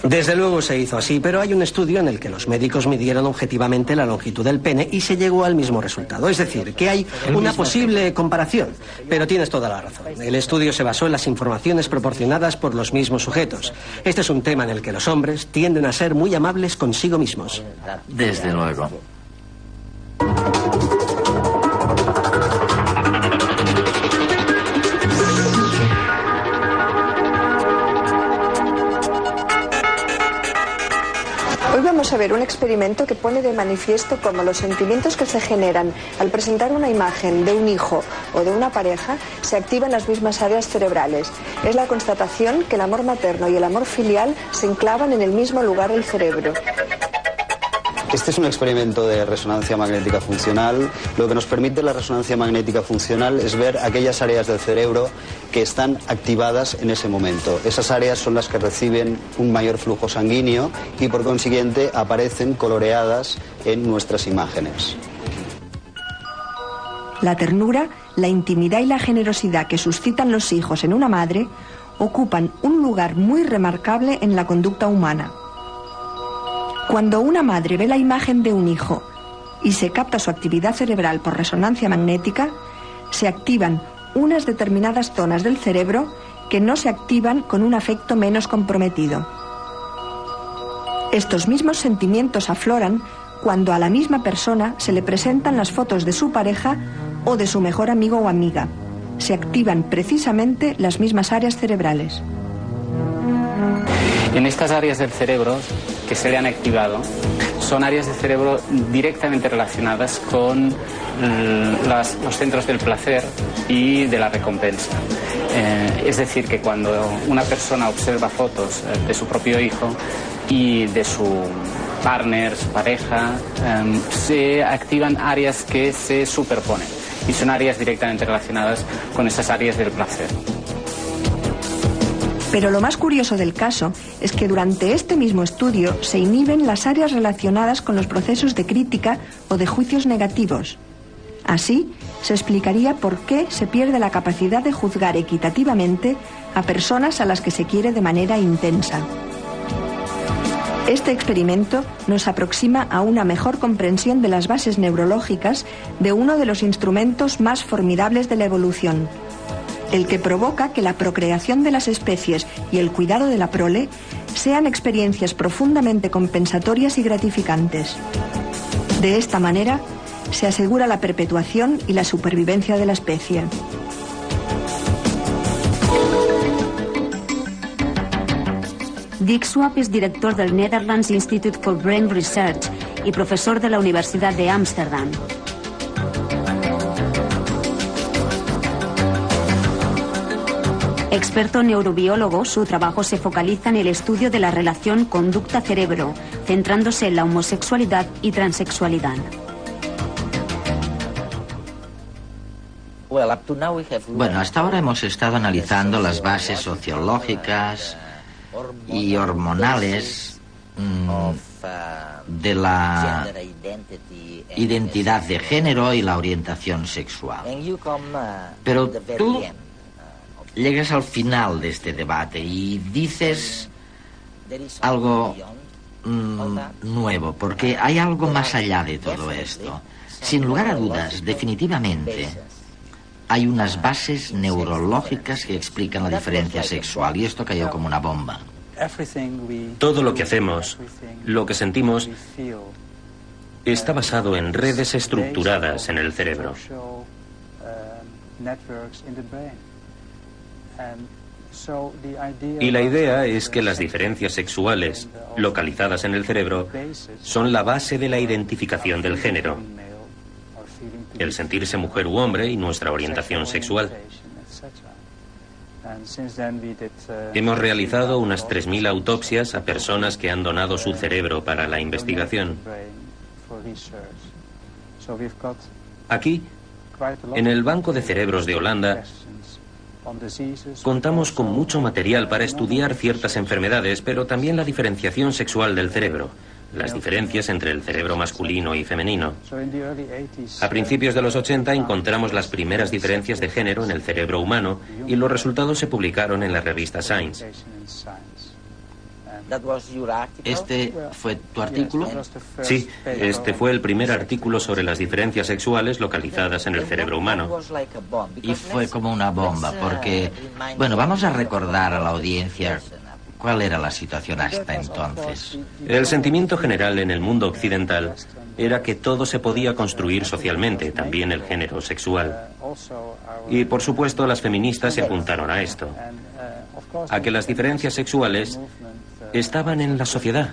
Desde luego se hizo así, pero hay un estudio en el que los médicos midieron objetivamente la longitud del pene y se llegó al mismo resultado. Es decir, que hay una posible comparación, pero tienes toda la razón. El estudio se basó en las informaciones proporcionadas por los mismos sujetos. Este es un tema en el que los hombres tienden a ser muy amables consigo mismos. Desde luego. Hoy vamos a ver un experimento que pone de manifiesto cómo los sentimientos que se generan al presentar una imagen de un hijo o de una pareja se activan las mismas áreas cerebrales. Es la constatación que el amor materno y el amor filial se enclavan en el mismo lugar del cerebro. Este es un experimento de resonancia magnética funcional. Lo que nos permite la resonancia magnética funcional es ver aquellas áreas del cerebro que están activadas en ese momento. Esas áreas son las que reciben un mayor flujo sanguíneo y por consiguiente aparecen coloreadas en nuestras imágenes. La ternura, la intimidad y la generosidad que suscitan los hijos en una madre ocupan un lugar muy remarcable en la conducta humana. Cuando una madre ve la imagen de un hijo y se capta su actividad cerebral por resonancia magnética, se activan unas determinadas zonas del cerebro que no se activan con un afecto menos comprometido. Estos mismos sentimientos afloran cuando a la misma persona se le presentan las fotos de su pareja o de su mejor amigo o amiga. Se activan precisamente las mismas áreas cerebrales. En estas áreas del cerebro que se le han activado son áreas de cerebro directamente relacionadas con los centros del placer y de la recompensa. Es decir, que cuando una persona observa fotos de su propio hijo y de su partner, su pareja, se activan áreas que se superponen y son áreas directamente relacionadas con esas áreas del placer. Pero lo más curioso del caso es que durante este mismo estudio se inhiben las áreas relacionadas con los procesos de crítica o de juicios negativos. Así, se explicaría por qué se pierde la capacidad de juzgar equitativamente a personas a las que se quiere de manera intensa. Este experimento nos aproxima a una mejor comprensión de las bases neurológicas de uno de los instrumentos más formidables de la evolución, el que provoca que la procreación de las especies y el cuidado de la prole sean experiencias profundamente compensatorias y gratificantes. De esta manera, se asegura la perpetuación y la supervivencia de la especie. Dick Swap es director del Netherlands Institute for Brain Research y profesor de la Universidad de Ámsterdam. Experto neurobiólogo, su trabajo se focaliza en el estudio de la relación conducta-cerebro, centrándose en la homosexualidad y transexualidad. Bueno, hasta ahora hemos estado analizando las bases sociológicas y hormonales de la identidad de género y la orientación sexual. Pero tú llegas al final de este debate y dices algo nuevo, porque hay algo más allá de todo esto. Sin lugar a dudas, definitivamente, hay unas bases neurológicas que explican la diferencia sexual, y esto cayó como una bomba. Todo lo que hacemos, lo que sentimos, está basado en redes estructuradas en el cerebro. Y la idea es que las diferencias sexuales localizadas en el cerebro son la base de la identificación del género, el sentirse mujer u hombre y nuestra orientación sexual. Hemos realizado unas 3.000 autopsias a personas que han donado su cerebro para la investigación. Aquí, en el Banco de Cerebros de Holanda, contamos con mucho material para estudiar ciertas enfermedades, pero también la diferenciación sexual del cerebro, las diferencias entre el cerebro masculino y femenino. A principios de los 80 encontramos las primeras diferencias de género en el cerebro humano y los resultados se publicaron en la revista Science. ¿Este fue tu artículo? Sí, este fue el primer artículo sobre las diferencias sexuales localizadas en el cerebro humano. Y fue como una bomba, porque, bueno, vamos a recordar a la audiencia cuál era la situación hasta entonces. El sentimiento general en el mundo occidental era que todo se podía construir socialmente, también el género sexual. Y, por supuesto, las feministas se apuntaron a esto, a que las diferencias sexuales estaban en la sociedad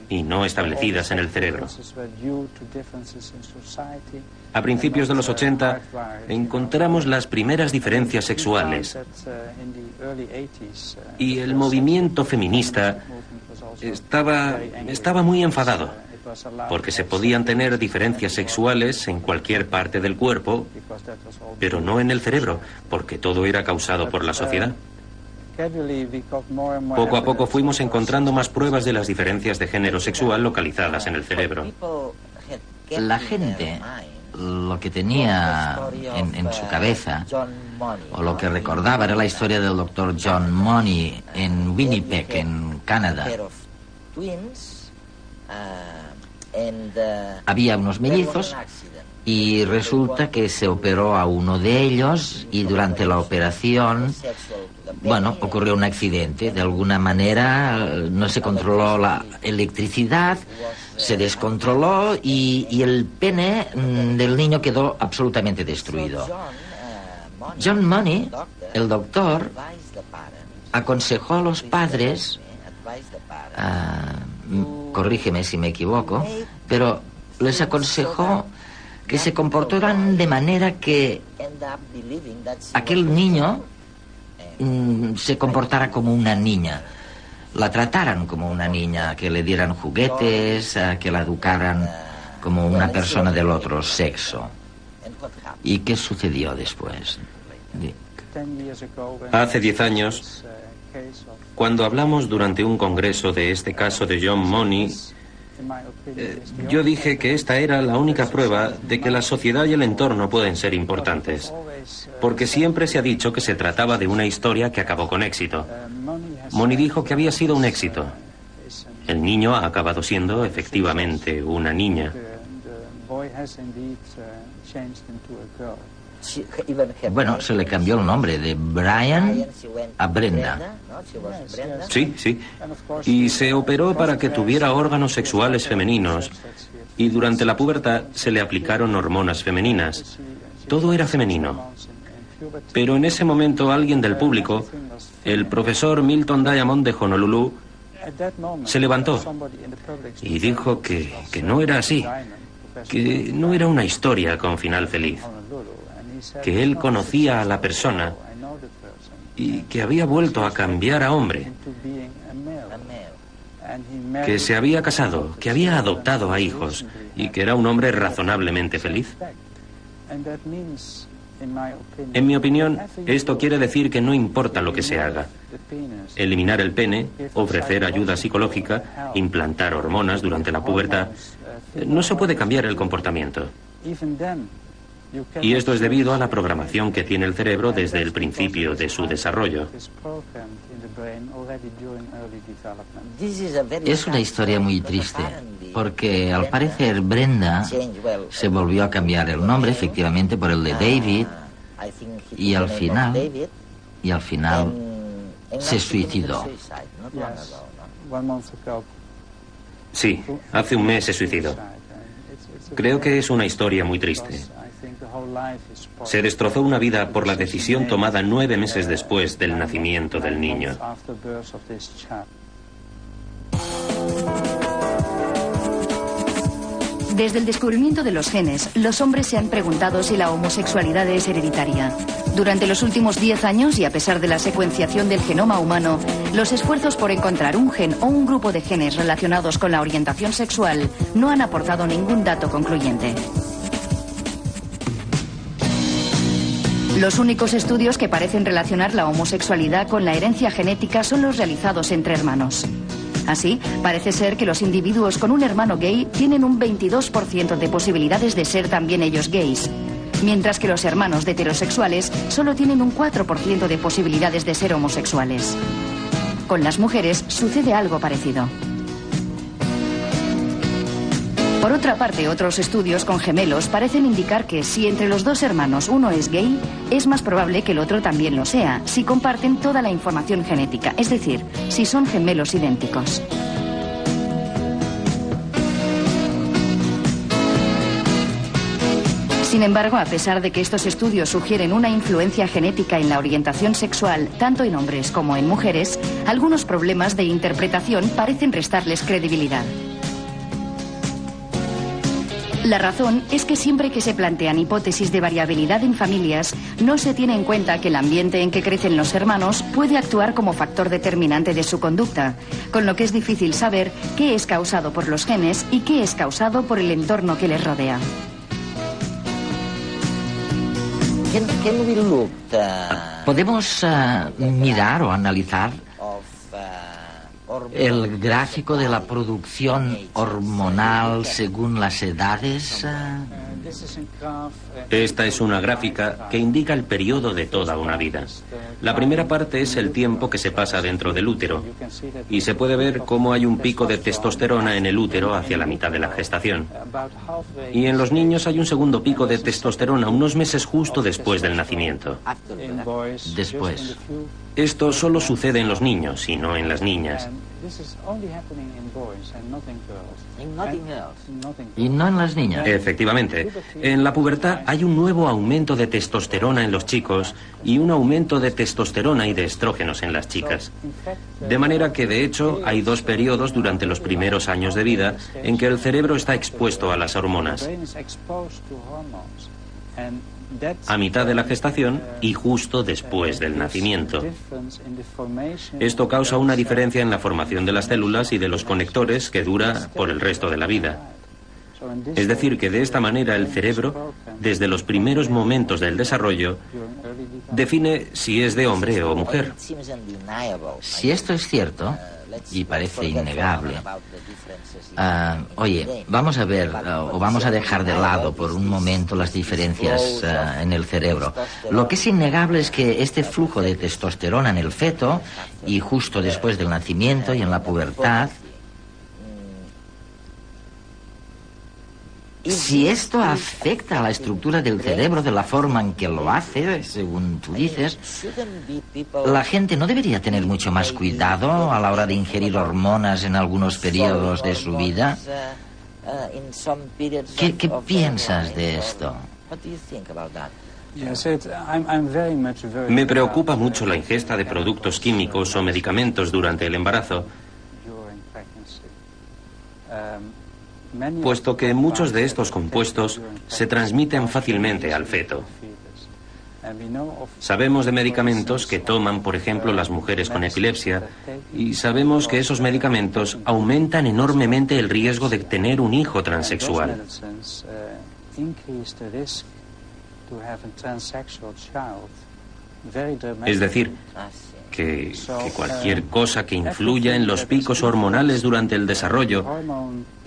y no establecidas en el cerebro. A principios de los 80 encontramos las primeras diferencias sexuales y el movimiento feminista estaba muy enfadado porque se podían tener diferencias sexuales en cualquier parte del cuerpo, pero no en el cerebro, porque todo era causado por la sociedad. Poco a poco fuimos encontrando más pruebas de las diferencias de género sexual localizadas en el cerebro. La gente lo que tenía en su cabeza, o lo que recordaba, era la historia del doctor John Money en Winnipeg, en Canadá. Había unos mellizos y resulta que se operó a uno de ellos y durante la operación, bueno, ocurrió un accidente. De alguna manera no se controló la electricidad, se descontroló y el pene del niño quedó absolutamente destruido. John Money, el doctor, aconsejó a los padres, corrígeme si me equivoco, pero les aconsejó que se comportaran de manera que aquel niño se comportara como una niña, la trataran como una niña, que le dieran juguetes, que la educaran como una persona del otro sexo. ¿Y qué sucedió después? Hace 10 años, cuando hablamos durante un congreso de este caso de John Money, yo dije que esta era la única prueba de que la sociedad y el entorno pueden ser importantes, porque siempre se ha dicho que se trataba de una historia que acabó con éxito. Money dijo que había sido un éxito. El niño ha acabado siendo efectivamente una niña. Bueno, se le cambió el nombre de Brian a Brenda. Sí, sí. Y se operó para que tuviera órganos sexuales femeninos. Y durante la pubertad se le aplicaron hormonas femeninas. Todo era femenino. Pero en ese momento alguien del público, el profesor Milton Diamond de Honolulu, se levantó y dijo que no era así, que no era una historia con final feliz, que él conocía a la persona y que había vuelto a cambiar a hombre, que se había casado, que había adoptado a hijos y que era un hombre razonablemente feliz. En mi opinión, esto quiere decir que no importa lo que se haga. Eliminar el pene, ofrecer ayuda psicológica, implantar hormonas durante la pubertad, no se puede cambiar el comportamiento. Y esto es debido a la programación que tiene el cerebro desde el principio de su desarrollo. Es una historia muy triste, porque al parecer Brenda se volvió a cambiar el nombre efectivamente por el de David y al final se suicidó. Sí, hace un mes se suicidó. Creo que es una historia muy triste. Se destrozó una vida por la decisión tomada 9 meses después del nacimiento del niño. Desde el descubrimiento de los genes, los hombres se han preguntado si la homosexualidad es hereditaria. Durante los últimos 10 años, y a pesar de la secuenciación del genoma humano, los esfuerzos por encontrar un gen o un grupo de genes relacionados con la orientación sexual no han aportado ningún dato concluyente. Los únicos estudios que parecen relacionar la homosexualidad con la herencia genética son los realizados entre hermanos. Así, parece ser que los individuos con un hermano gay tienen un 22% de posibilidades de ser también ellos gays, mientras que los hermanos de heterosexuales solo tienen un 4% de posibilidades de ser homosexuales. Con las mujeres sucede algo parecido. Por otra parte, otros estudios con gemelos parecen indicar que si entre los dos hermanos uno es gay, es más probable que el otro también lo sea, si comparten toda la información genética, es decir, si son gemelos idénticos. Sin embargo, a pesar de que estos estudios sugieren una influencia genética en la orientación sexual, tanto en hombres como en mujeres, algunos problemas de interpretación parecen restarles credibilidad. La razón es que siempre que se plantean hipótesis de variabilidad en familias, no se tiene en cuenta que el ambiente en que crecen los hermanos puede actuar como factor determinante de su conducta, con lo que es difícil saber qué es causado por los genes y qué es causado por el entorno que les rodea. ¿Podemos mirar o analizar el gráfico de la producción hormonal según las edades? Esta es una gráfica que indica el periodo de toda una vida. La primera parte es el tiempo que se pasa dentro del útero, y se puede ver cómo hay un pico de testosterona en el útero hacia la mitad de la gestación. Y en los niños hay un segundo pico de testosterona unos meses justo después del nacimiento. Después. Esto solo sucede en los niños y no en las niñas. Y no en las niñas. Efectivamente. En la pubertad hay un nuevo aumento de testosterona en los chicos y un aumento de testosterona y de estrógenos en las chicas. De manera que, de hecho, hay 2 periodos durante los primeros años de vida en que el cerebro está expuesto a las hormonas. A mitad de la gestación y justo después del nacimiento. Esto causa una diferencia en la formación de las células y de los conectores que dura por el resto de la vida. Es decir, que de esta manera el cerebro, desde los primeros momentos del desarrollo, define si es de hombre o mujer. Si esto es cierto, y parece innegable, oye, vamos a ver, o vamos a dejar de lado por un momento las diferencias en el cerebro. Lo que es innegable es que este flujo de testosterona en el feto, y justo después del nacimiento y en la pubertad, si esto afecta a la estructura del cerebro de la forma en que lo hace, según tú dices, la gente no debería tener mucho más cuidado a la hora de ingerir hormonas en algunos periodos de su vida. ¿Qué piensas de esto? Me preocupa mucho la ingesta de productos químicos o medicamentos durante el embarazo, puesto que muchos de estos compuestos se transmiten fácilmente al feto. Sabemos de medicamentos que toman, por ejemplo, las mujeres con epilepsia, y sabemos que esos medicamentos aumentan enormemente el riesgo de tener un hijo transexual. Es decir, que cualquier cosa que influya en los picos hormonales durante el desarrollo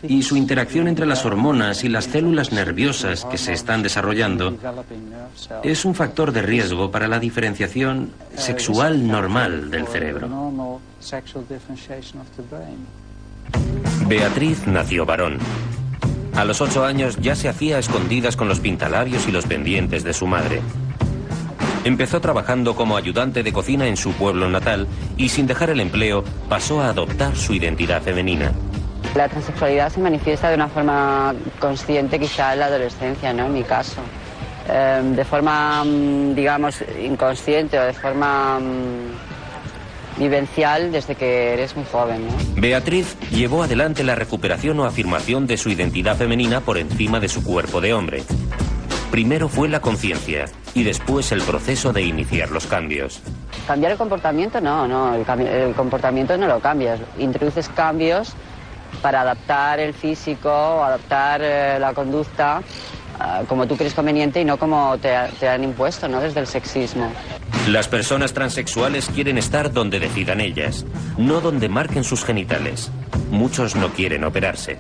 y su interacción entre las hormonas y las células nerviosas que se están desarrollando es un factor de riesgo para la diferenciación sexual normal del cerebro. Beatriz nació varón. A los 8 años ya se hacía a escondidas con los pintalabios y los pendientes de su madre. Empezó trabajando como ayudante de cocina en su pueblo natal y, sin dejar el empleo, pasó a adoptar su identidad femenina. La transexualidad se manifiesta de una forma consciente quizá en la adolescencia, ¿no? En mi caso. De forma, digamos, inconsciente o de forma vivencial desde que eres muy joven, ¿no? Beatriz llevó adelante la recuperación o afirmación de su identidad femenina por encima de su cuerpo de hombre. Primero fue la conciencia y después el proceso de iniciar los cambios. ¿Cambiar el comportamiento? No, el comportamiento no lo cambias. Introduces cambios para adaptar el físico o adaptar la conducta como tú crees conveniente y no como te han impuesto, ¿no? Desde el sexismo. Las personas transexuales quieren estar donde decidan ellas, no donde marquen sus genitales. Muchos no quieren operarse.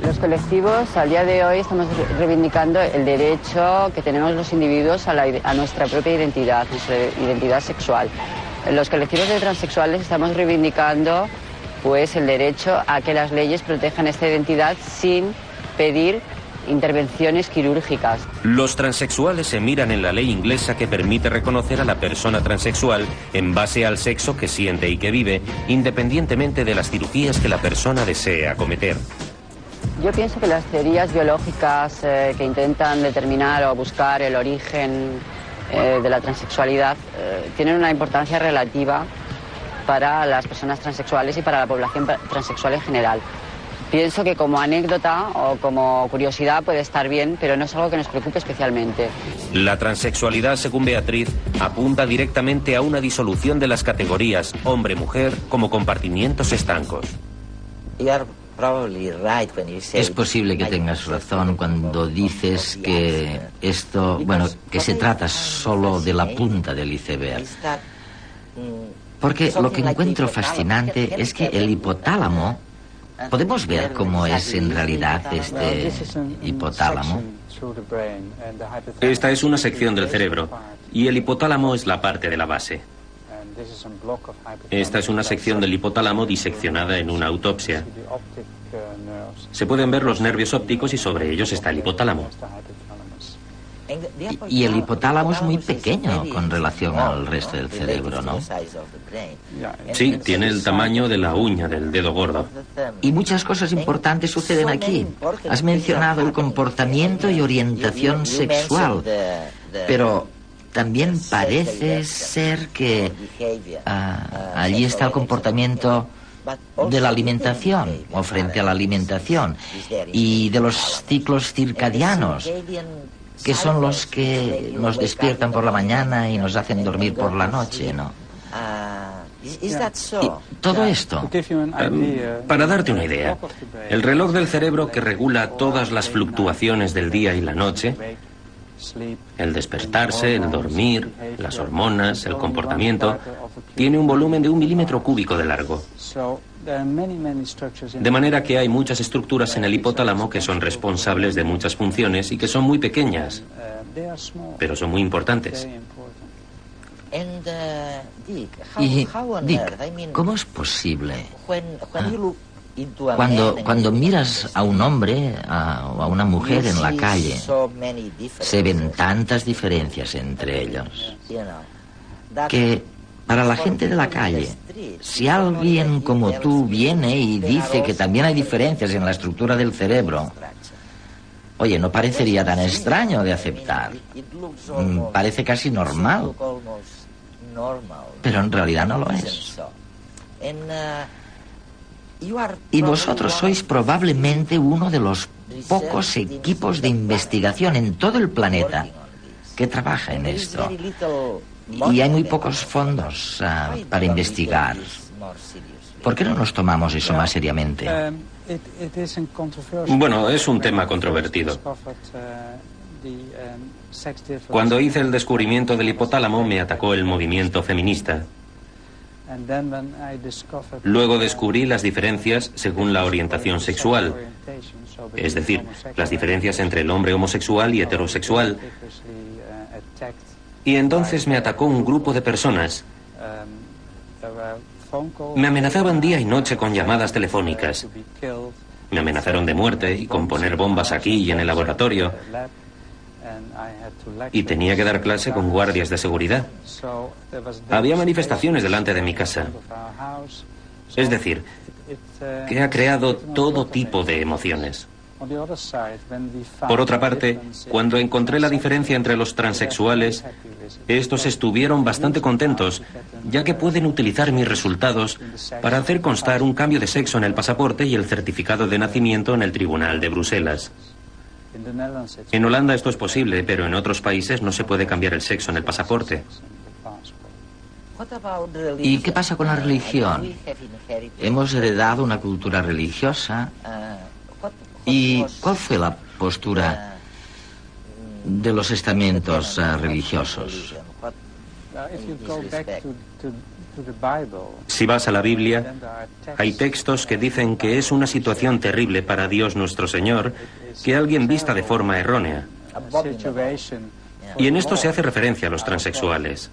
Los colectivos, al día de hoy, estamos reivindicando el derecho que tenemos los individuos a nuestra propia identidad sexual. Los colectivos de transexuales estamos reivindicando pues el derecho a que las leyes protejan esta identidad sin pedir intervenciones quirúrgicas. Los transexuales se miran en la ley inglesa que permite reconocer a la persona transexual en base al sexo que siente y que vive, independientemente de las cirugías que la persona desee acometer. Yo pienso que las teorías biológicas que intentan determinar o buscar el origen de la transexualidad tienen una importancia relativa para las personas transexuales y para la población transexual en general. Pienso que como anécdota o como curiosidad puede estar bien, pero no es algo que nos preocupe especialmente. La transexualidad, según Beatriz, apunta directamente a una disolución de las categorías hombre-mujer como compartimientos estancos. Es posible que tengas razón cuando dices que esto, bueno, que se trata solo de la punta del iceberg. Porque lo que encuentro fascinante es que el hipotálamo, podemos ver cómo es en realidad este hipotálamo. Esta es una sección del cerebro y el hipotálamo es la parte de la base. Esta es una sección del hipotálamo diseccionada en una autopsia. Se pueden ver los nervios ópticos y sobre ellos está el hipotálamo. Y el hipotálamo es muy pequeño con relación al resto del cerebro, ¿no? Sí, tiene el tamaño de la uña del dedo gordo. Y muchas cosas importantes suceden aquí. Has mencionado el comportamiento y orientación sexual, pero también parece ser que allí está el comportamiento de la alimentación o frente a la alimentación y de los ciclos circadianos, que son los que nos despiertan por la mañana y nos hacen dormir por la noche, ¿no? Y todo esto. Para darte una idea, el reloj del cerebro que regula todas las fluctuaciones del día y la noche, el despertarse, el dormir, las hormonas, el comportamiento, tiene un volumen de 1 milímetro cúbico de largo. De manera que hay muchas estructuras en el hipotálamo que son responsables de muchas funciones y que son muy pequeñas, pero son muy importantes. Y Dick, ¿cómo es posible? Cuando miras a un hombre o a una mujer en la calle, se ven tantas diferencias entre ellos que para la gente de la calle, si alguien como tú viene y dice que también hay diferencias en la estructura del cerebro, Oye, no parecería tan extraño de aceptar. Parece casi normal. Pero en realidad no lo es. Y vosotros sois probablemente uno de los pocos equipos de investigación en todo el planeta que trabaja en esto. Y hay muy pocos fondos para investigar. ¿Por qué no nos tomamos eso más seriamente? Bueno, es un tema controvertido. Cuando hice el descubrimiento del hipotálamo, me atacó el movimiento feminista. Luego descubrí las diferencias según la orientación sexual, es decir, las diferencias entre el hombre homosexual y heterosexual. Y entonces me atacó un grupo de personas. Me amenazaban día y noche con llamadas telefónicas. Me amenazaron de muerte y con poner bombas aquí y en el laboratorio. Y tenía que dar clase con guardias de seguridad. Había manifestaciones delante de mi casa. Es decir, que ha creado todo tipo de emociones. Por otra parte, cuando encontré la diferencia entre los transexuales, estos estuvieron bastante contentos, ya que pueden utilizar mis resultados para hacer constar un cambio de sexo en el pasaporte y el certificado de nacimiento en el Tribunal de Bruselas. En Holanda esto es posible, pero en otros países no se puede cambiar el sexo en el pasaporte. ¿Y qué pasa con la religión? Hemos heredado una cultura religiosa. ¿Y cuál fue la postura de los estamentos religiosos? Si vas a la Biblia, hay textos que dicen que es una situación terrible para Dios nuestro Señor que alguien vista de forma errónea. Y en esto se hace referencia a los transexuales.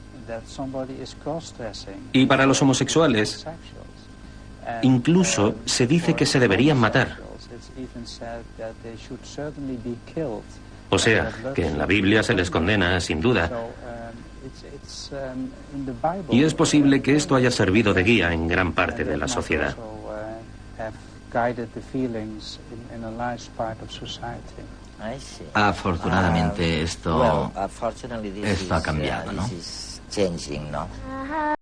Y para los homosexuales, incluso se dice que se deberían matar. O sea, que en la Biblia se les condena, sin duda. Y es posible que esto haya servido de guía en gran parte de la sociedad. Afortunadamente esto ha cambiado, ¿no?